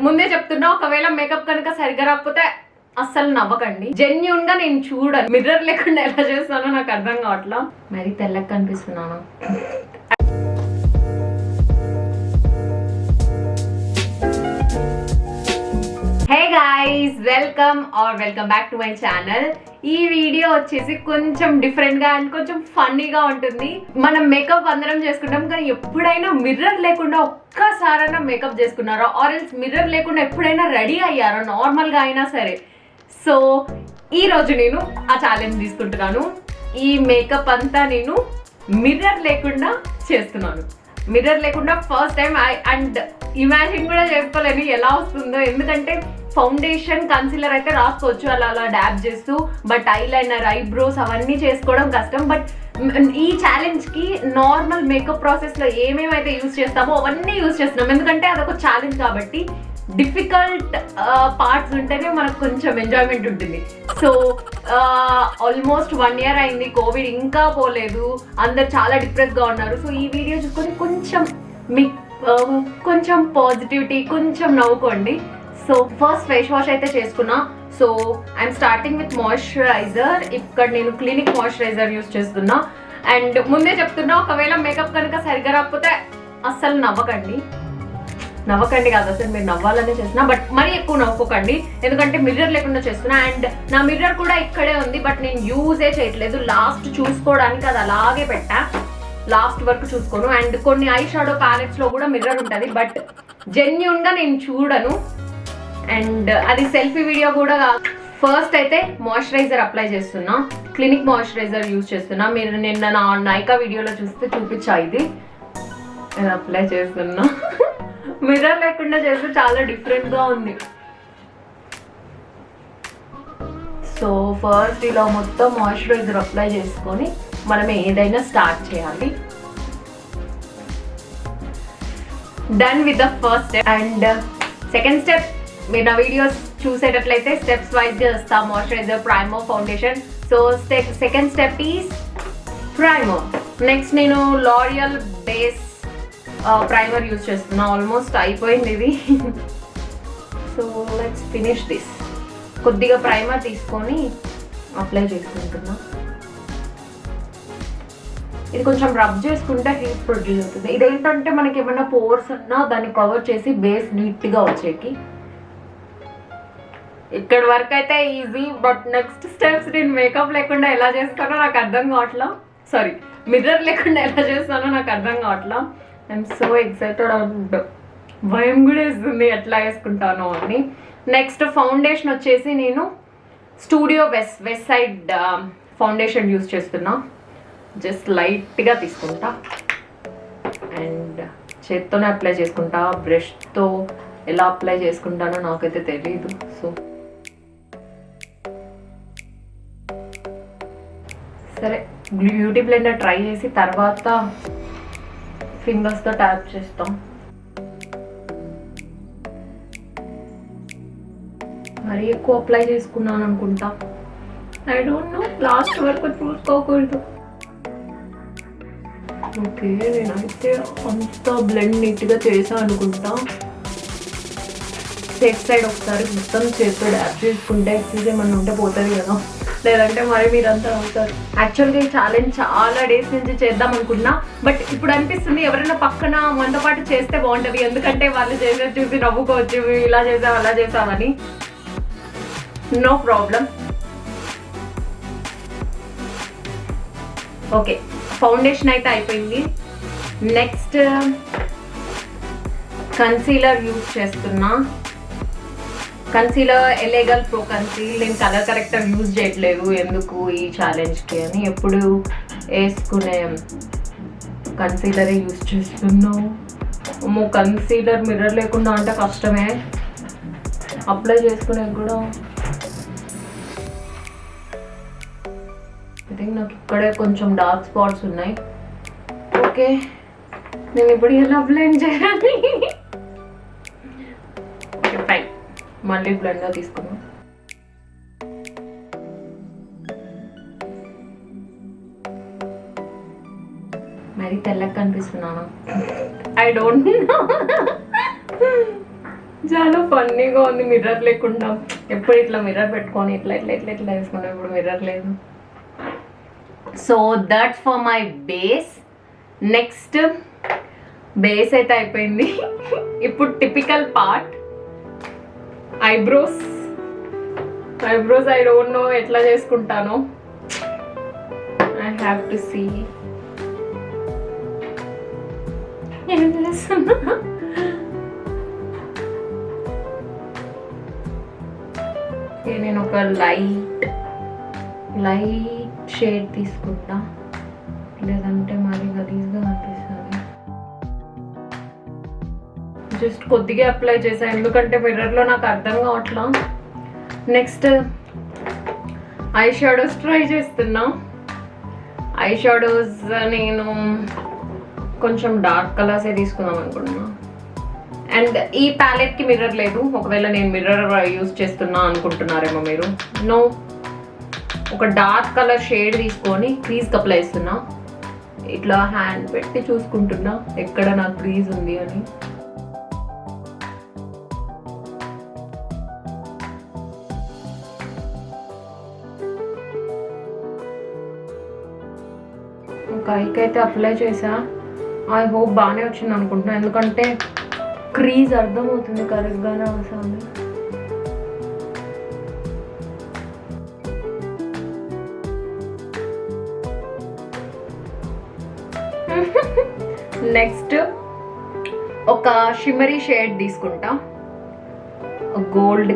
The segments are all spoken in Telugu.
ముందే చెప్తున్నా, ఒకవేళ మేకప్ కనుక సరిగ్గా రాకపోతే అస్సలు నవ్వకండి. జెన్యూన్ గా నేను చూడను, మిర్రర్ లేకుండా ఎలా చేస్తానో నాకు అర్థం కావట్లా. మరి తెల్లగా కనిపిస్తున్నాను. Hey guys, welcome back to my channel. ఈ వీడియో వచ్చేసి కొంచెం డిఫరెంట్ గా అండ్ కొంచెం ఫన్నీగా ఉంటుంది. మనం మేకప్ అందరం చేసుకుంటాం, కానీ ఎప్పుడైనా మిర్రర్ లేకుండా ఒక్కసారైనా మేకప్ చేసుకున్నారో, ఆర్ ఎల్స్ మిర్రర్ లేకుండా ఎప్పుడైనా రెడీ అయ్యారో నార్మల్ గా అయినా సరే. సో ఈ రోజు నేను ఆ ఛాలెంజ్ తీసుకుంటున్నాను. ఈ మేకప్ అంతా నేను మిర్రర్ లేకుండా చేస్తున్నాను. మిర్రర్ లేకుండా ఫస్ట్ టైం అండ్ ఇమాజిన్ కూడా చేసుకోలేను ఎలా వస్తుందో. ఎందుకంటే ఫౌండేషన్, కన్సీలర్ అయితే రాసుకోవచ్చు అలా అలా డాబ్ చేస్తూ, బట్ ఐలైనర్, ఐబ్రోస్ అవన్నీ చేసుకోవడం కష్టం. బట్ ఈ ఛాలెంజ్కి నార్మల్ మేకప్ ప్రాసెస్లో ఏమేమైతే యూజ్ చేస్తామో అవన్నీ యూజ్ చేస్తున్నాం. ఎందుకంటే అదొక ఛాలెంజ్ కాబట్టి డిఫికల్ట్ పార్ట్స్ ఉంటేనే మనకు కొంచెం ఎంజాయ్మెంట్ ఉంటుంది. సో ఆల్మోస్ట్ 1 year అయింది, కోవిడ్ ఇంకా పోలేదు, అందరు చాలా డిప్రెస్గా ఉన్నారు. సో ఈ వీడియో చూసుకొని కొంచెం కొంచెం పాజిటివిటీ, కొంచెం నవ్వుకోండి. సో ఫస్ట్ ఫేస్ వాష్ అయితే చేసుకున్నా. So I'm starting with moisturiser. ఇక్కడ నేను క్లినిక్ మాయిశ్చరైజర్ యూజ్ చేస్తున్నా. అండ్ ముందే చెప్తున్నా, ఒకవేళ మేకప్ కనుక సరిగ్గా రాకపోతే అస్సలు నవ్వకండి కాదు, అసలు మీరు నవ్వాలనే చేస్తున్నా, బట్ మరీ ఎక్కువ నవ్వుకోకండి. ఎందుకంటే మిర్రర్ లేకుండా చేస్తున్నా. అండ్ నా మిర్రర్ కూడా ఇక్కడే ఉంది, బట్ నేను యూజే చేయట్లేదు. లాస్ట్ చూసుకోవడానికి అది అలాగే పెట్టా, లాస్ట్ వరకు చూసుకోను. అండ్ కొన్ని ఐ షాడో ప్యాలెట్స్ లో కూడా మిర్రర్ ఉంటుంది, బట్ జెన్యూన్ గా నేను చూడను. అండ్ అది సెల్ఫీ వీడియో కూడా కాదు. ఫస్ట్ అయితే మాయిశ్చరైజర్ అప్లై చేస్తున్నా. క్లినిక్ మాయిశ్చరైజర్ యూజ్ చేస్తున్నా. మీరు నిన్న నా నైకా వీడియోలో చూస్తే చూపించా, ఇది అప్లై చేస్తున్నా. మిర్రర్ లేకుండా చేస్తే చాలా డిఫరెంట్ గా ఉంది. సో ఫస్ట్ ఇలా మొత్తం మాయిశ్చరైజర్ అప్లై చేసుకొని మనం ఏదైనా స్టార్ట్ చేయాలి. Done with the first step. And second step, మీరు నా వీడియోస్ చూసేటట్లయితే స్టెప్స్ వైజ్ చేస్తా. Moisturiser, primer, foundation. So second step is primer. Next నేను లారియల్ బేస్ ప్రైమర్ యూజ్ చేస్తున్నా. ఆల్మోస్ట్ అయిపోయింది ఇది. So let's finish this. కొద్దిగా ప్రైమర్ తీసుకొని అప్లై చేసుకుంటున్నా. ఇది కొంచెం రబ్ చేసుకుంటే హీట్ ప్రొడ్యూస్ అవుతుంది. ఇదేంటంటే మనకి ఏమైనా పోర్స్ ఉన్నా దాన్ని కవర్ చేసి బేస్ నీట్గా వచ్చేకి. ఇక్కడ వరకు అయితే ఈజీ, బట్ నెక్స్ట్ స్టెప్స్ నేను మేకప్ లేకుండా ఎలా చేస్తానో నాకు అర్థం కావట్లా. సారీ, మిర్రర్ లేకుండా ఎలా చేస్తానో నాకు అర్థం కావట్లా. I'm so excited. భయం కూడా వేస్తుంది ఎట్లా వేసుకుంటానో అని. నెక్స్ట్ ఫౌండేషన్ వచ్చేసి నేను studio west side foundation use చేస్తున్నా. జస్ట్ లైట్గా తీసుకుంటా అండ్ చేత్తోనే అప్లై చేసుకుంటా. బ్రష్తో ఎలా అప్లై చేసుకుంటానో నాకైతే తెలీదు. సో సరే, బ్యూటీ బ్లెండర్ ట్రై చేసి తర్వాత ఫింగర్స్తో ట్యాప్ చేస్తాం. మరీ ఎక్కువ అప్లై చేసుకున్నాను అనుకుంటా. ఐ డోంట్ నో, లాస్ట్ వరకు చూసుకోకూడదు. ఓకే, నేనైతే అంతా బ్లెండ్ నీట్గా చేసా అనుకుంటా. సేఫ్ సైడ్ ఒకసారి మొత్తం చేతితో డ్యాప్ చేసుకుంటే ఎక్సైజ్ ఏమన్నా ఉంటే పోతుంది కదా, లేదంటే మరి మీరంతా అవుతారు. యాక్చువల్గా ఈ ఛాలెంజ్ చాలా డేస్ నుంచి చేద్దాం అనుకున్నా, బట్ ఇప్పుడు అనిపిస్తుంది ఎవరైనా పక్కన మనతో పాటు చేస్తే బాగుంటుంది. ఎందుకంటే వాళ్ళు చేసేది చూసి నవ్వుకోవచ్చు, ఇలా చేసావు అలా చేసావని. No problem. ఓకే, ఫౌండేషన్ అయితే అయిపోయింది. నెక్స్ట్ కన్సీలర్ యూజ్ చేస్తున్నా. Concealer L A Girl pro conceal. నేను కలర్ కరెక్టర్ యూజ్ చేయట్లేదు, ఎందుకు ఈ ఛాలెంజ్కి అని. ఎప్పుడు వేసుకునే కన్సీలరే యూజ్ చేస్తున్నావు. కన్సీలర్ మిర్రర్ లేకుండా అంటే కష్టమే. అప్లై చేసుకునే కూడా ఐ థింక్ నాకు ఇక్కడే కొంచెం డార్క్ స్పాట్స్ ఉన్నాయి. ఓకే, నేను ఇప్పుడు ఎలా బ్లెండ్ చేయాలి? ఓకే ఫైన్, మళ్ళీ బ్లెండర్ తీసుకున్నాం. మరి తెల్లగా కనిపిస్తున్నాను. I don't know. చాలా ఫన్నీగా ఉంది మిర్రర్ లేకుండా. ఎప్పుడు ఇట్లా మిర్రర్ పెట్టుకొని ఇట్లా ఇట్లా ఇట్లా ఇట్లా వేసుకున్నాం, ఇప్పుడు మిర్రర్ లేదు. So that's for my base. Next base అయితే అయిపోయింది. ఇప్పుడు typical part eyebrows. I don't know ఎట్లా చేసుకుంటాను. I have to see. ఏం చేస్తున్నా? నేను ఒక లైట్ షేడ్ తీసుకుంటా, లేదంటే మరి గలీజ్గా అనిపిస్తుంది. జస్ట్ కొద్దిగా అప్లై చేసా, ఎందుకంటే మిర్రర్లో నాకు అర్థం కావట్లా. నెక్స్ట్ ఐ షాడోస్ ట్రై చేస్తున్నా. ఐ షాడోస్ నేను కొంచెం డార్క్ కలర్సే తీసుకుందాం అనుకుంటున్నా. అండ్ ఈ ప్యాలెట్కి మిర్రర్ లేదు. ఒకవేళ నేను మిర్రర్ యూజ్ చేస్తున్నా అనుకుంటున్నారేమో మీరు. నో, ఒక డార్క్ కలర్ షేడ్ తీసుకొని క్రీజ్కి అప్లై చేస్తున్నా. ఇట్లా హ్యాండ్ పెట్టి చూసుకుంటున్నా ఎక్కడ నాకు క్రీజ్ ఉంది అని. ఒక ఐకి అయితే అప్లై చేసా. ఐ హోప్ బాగానే వచ్చింది అనుకుంటున్నా, ఎందుకంటే క్రీజ్ అర్థమవుతుంది కరెక్ట్గానే అవసరం. నెక్స్ట్ ఒక షిమ్మరీ షేడ్ తీసుకుంటా. గోల్డ్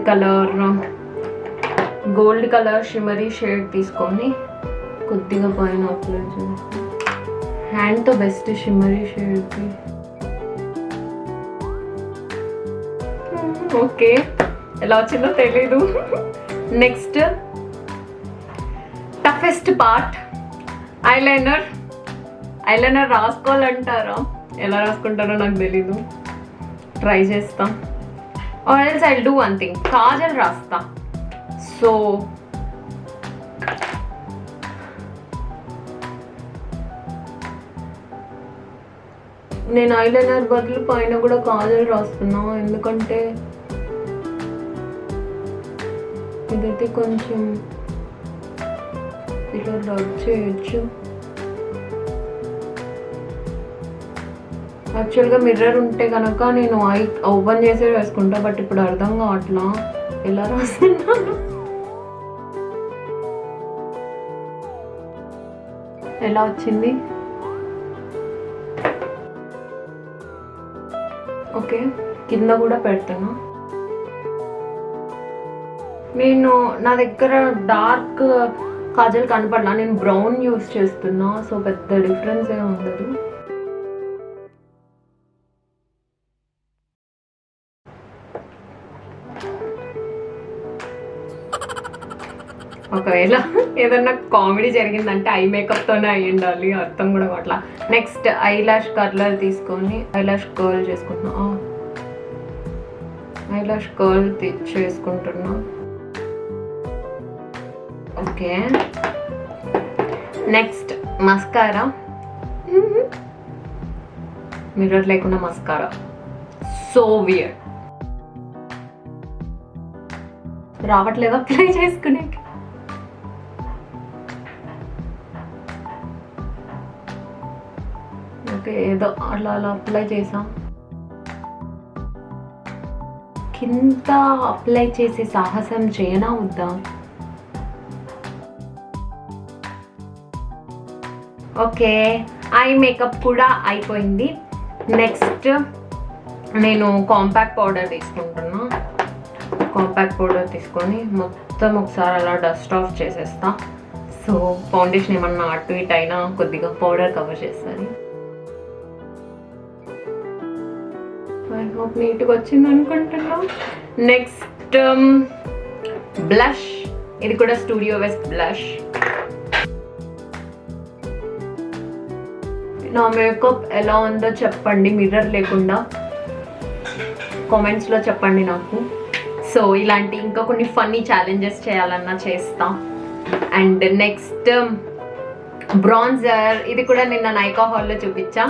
కలర్ షిమ్మరీ షేడ్ తీసుకొని కొద్దిగా పైన అప్లై చేస్తాను. హ్యాండ్తో బెస్ట్ షిమ్మరీ షేడ్కి. ఓకే, ఎలా వచ్చిందో తెలీదు. Next toughest part eyeliner. రాసుకోవాలంటారా? ఎలా రాసుకుంటారో నాకు తెలీదు, ట్రై చేస్తా. Or else I will do one thing, kajal రాస్తా. సో నేను ఐలైనర్ బదులు పైన కూడా కాజల్ రాస్తున్నా, ఎందుకంటే ఇదైతే కొంచెం ఇలా రబ్ చేయొచ్చు. యాక్చువల్గా మిర్రర్ ఉంటే కనుక నేను ఐ ఓపెన్ చేసే వేసుకుంటా, బట్ ఇప్పుడు అర్థం కావట్లా ఎలా రాస్తున్నాను. ఎలా వచ్చింది? ఓకే, కింద కూడా పెడుతున్నా. నా దగ్గర డార్క్ కాజల్ కనపడలా, నేను బ్రౌన్ యూస్ చేస్తున్నా. సో పెద్ద డిఫరెన్స్ ఏమి ఉండదు. ఒకవేళ ఏదన్నా కామెడీ జరిగిందంటే ఐ మేకప్తోనే అయ్యి ఉండాలి, అర్థం కూడా అట్లా. నెక్స్ట్ ఐ లాష్ కర్లర్ తీసుకొని ఐ లాష్ కర్ల్ చేసుకుంటున్నా. ఐ లాష్ కర్ల్ చేసుకుంటున్నా. Okay, next mascara. మిర్రర్ లేకుండా మస్కారా, సో వియర్డ్. రావట్లేదు అప్లై చేసుకునే. ఓకే, ఏదో అలా అప్లై చేసాం. కింద అప్లై చేసి సాహసం చేయనా వద్దా? ఓకే, ఐ మేకప్ కూడా అయిపోయింది. నెక్స్ట్ నేను కాంపాక్ట్ పౌడర్ తీసుకుంటున్నా. కాంపాక్ట్ పౌడర్ తీసుకొని మొత్తం ఒకసారి అలా డస్ట్ ఆఫ్ చేసేస్తా. సో ఫౌండేషన్ ఏమన్నా అటు ఇటు అయినా కొద్దిగా పౌడర్ కవర్ చేస్తుంది. ఐ హోప్ నీట్గా వచ్చింది అనుకుంటున్నా. Next blush. ఇది కూడా స్టూడియో వెస్ట్ బ్లష్. నా మేకప్ ఎలా ఉందో చెప్పండి, మిర్రర్ లేకుండా కామెంట్స్లో చెప్పండి నాకు. సో ఇలాంటి ఇంకా కొన్ని ఫన్నీ ఛాలెంజెస్ చేయాలన్నా చేస్తా. And next bronzer. ఇది కూడా నిన్న నైకా హాల్లో చూపించా.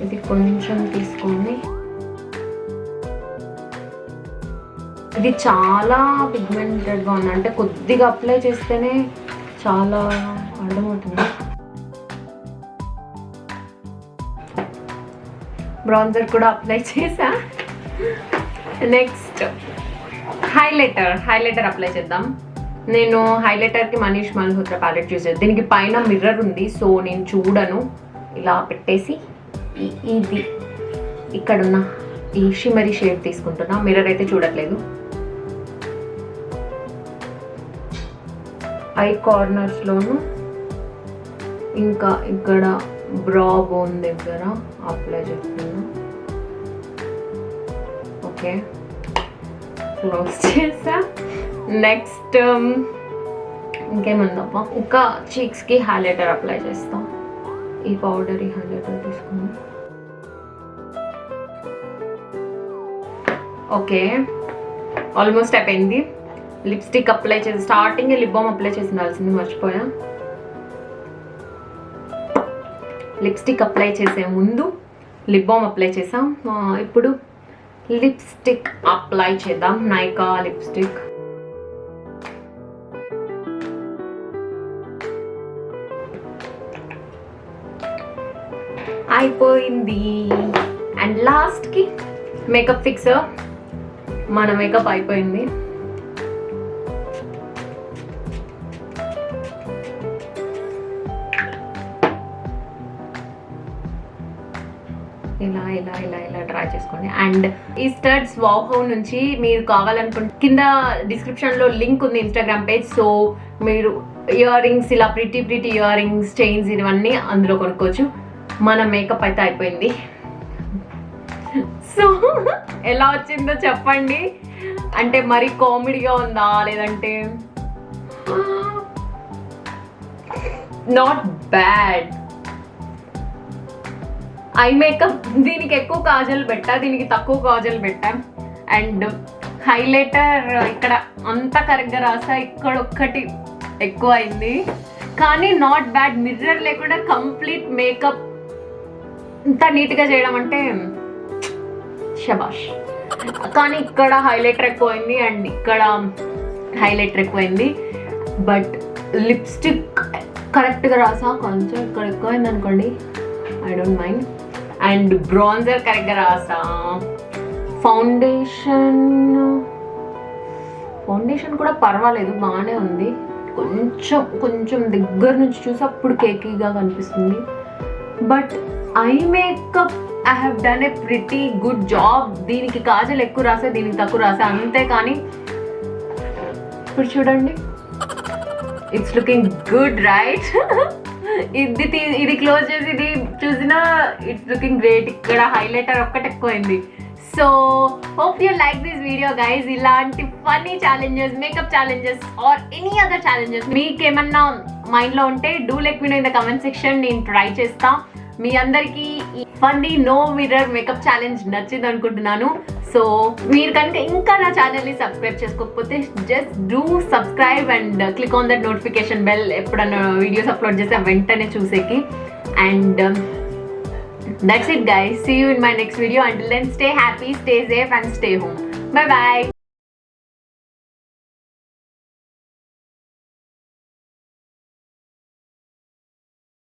ఇది కొంచెం తీసుకోండి. ఇది చాలా పిగ్మెంటెడ్గా ఉంది, అంటే కొద్దిగా అప్లై చేస్తేనే చాలా అర్థమవుతుంది. బ్రాన్జర్ కూడా అప్లై చేసా. నెక్స్ట్ హైలైటర్ అప్లై చేద్దాం. నేను హైలైటర్కి మనీష్ మల్హోత్రా ప్యాలెట్ యూజ్ చేద్దాం. దీనికి పైన మిర్రర్ ఉంది, సో నేను చూడను. ఇలా పెట్టేసి ఇది ఇక్కడున్న ఈ షిమరీ షేడ్ తీసుకుంటున్నా. మిర్రర్ అయితే చూడట్లేదు. ఐ కార్నర్స్లోను ఇంకా ఇక్కడ బ్రా బోన్ దగ్గర అప్లై చేస్తున్నా. ఓకే, క్లోజ్ చేసా. నెక్స్ట్ ఇంకేముందబ్బా, ఇంకా చీక్స్కి హైలైటర్ అప్లై చేస్తాం. ఈ పౌడర్ ఈ హైలైటర్ తీసుకున్నాం. ఓకే, ఆల్మోస్ట్ అయిపోయింది. లిప్స్టిక్ అప్లై చేసి స్టార్టింగ్ లిప్ బామ్ అప్లై చేసి ఉండాల్సింది, మర్చిపోయా. లిప్స్టిక్ అప్లై చేసే ముందు లిప్ బామ్ అప్లై చేసాం. ఇప్పుడు లిప్స్టిక్ అప్లై చేద్దాం. నైకా లిప్స్టిక్. అయిపోయింది. అండ్ లాస్ట్కి మేకప్ ఫిక్సర్. మన మేకప్ అయిపోయింది. ఇలా ఇలా ఇలా ఇలా డ్రా చేసుకోండి. అండ్ ఈ స్టడ్స్ వాహో నుంచి మీరు కావాలనుకుంటే కింద డిస్క్రిప్షన్లో లింక్ ఉంది, ఇన్స్టాగ్రామ్ పేజ్. సో మీరు ఇయర్ రింగ్స్, ఇలా ప్రిటీ ఇయర్ రింగ్స్, చైన్స్ ఇవన్నీ అందులో కొనుక్కోవచ్చు. మన మేకప్ అయితే అయిపోయింది. సో ఎలా వచ్చిందో చెప్పండి. అంటే మరి కామెడీగా ఉందా లేదంటే నాట్ బ్యాడ్. ఐ మేకప్ దీనికి ఎక్కువ కాజల్ పెట్టా, దీనికి తక్కువ కాజల్ పెట్టా. అండ్ హైలైటర్ ఇక్కడ అంతా కరెక్ట్గా రాసా, ఇక్కడ ఒక్కటి ఎక్కువ అయింది. కానీ నాట్ బ్యాడ్. మిర్రర్ లేకుండా కంప్లీట్ మేకప్ ఇంత నీట్గా చేయడం అంటే శబాష్. కానీ ఇక్కడ హైలైటర్ ఎక్కువైంది అండ్ ఇక్కడ హైలైటర్ ఎక్కువైంది. బట్ లిప్స్టిక్ కరెక్ట్గా రాసా, కొంచెం ఇక్కడ ఎక్కువైంది అనుకోండి, I don't mind. And bronzer కరెక్ట్గా రాసా. ఫౌండేషన్ కూడా పర్వాలేదు, బాగానే ఉంది. కొంచెం దగ్గర నుంచి చూసి అప్పుడు కేకీగా కనిపిస్తుంది. But eye makeup I have done a pretty good job. దీనికి కాజల్ ఎక్కువ రాసా, దీనికి తక్కువ రాసా, అంతే. కానీ ఇప్పుడు చూడండి, ఇట్స్ లుకింగ్ గుడ్ రైట్. ఇది క్లోజ్ చేసి ఇది చూసినా ఇట్స్ లుకింగ్ గ్రేట్. ఇక్కడ హైలైటర్ ఒక్కటి ఎక్కువైంది. So hope you like this video guys. ఇలాంటి funny challenges, makeup challenges or any other challenges మీకేమన్నా మైండ్లో ఉంటే do let me know in the comment section. నేను ట్రై చేస్తా. మీ అందరికీ ఈ funny no mirror makeup challenge నచ్చింది అనుకుంటున్నాను. సో మీరు కనుక ఇంకా నా ఛానల్ని సబ్స్క్రైబ్ చేసుకోకపోతే just do subscribe and click on that notification bell. ఎప్పుడన్నా వీడియోస్ అప్లోడ్ చేస్తే వెంటనే చూసేకి. And that's it guys. See you in my next video. Until then, stay happy, stay safe and stay home. Bye bye.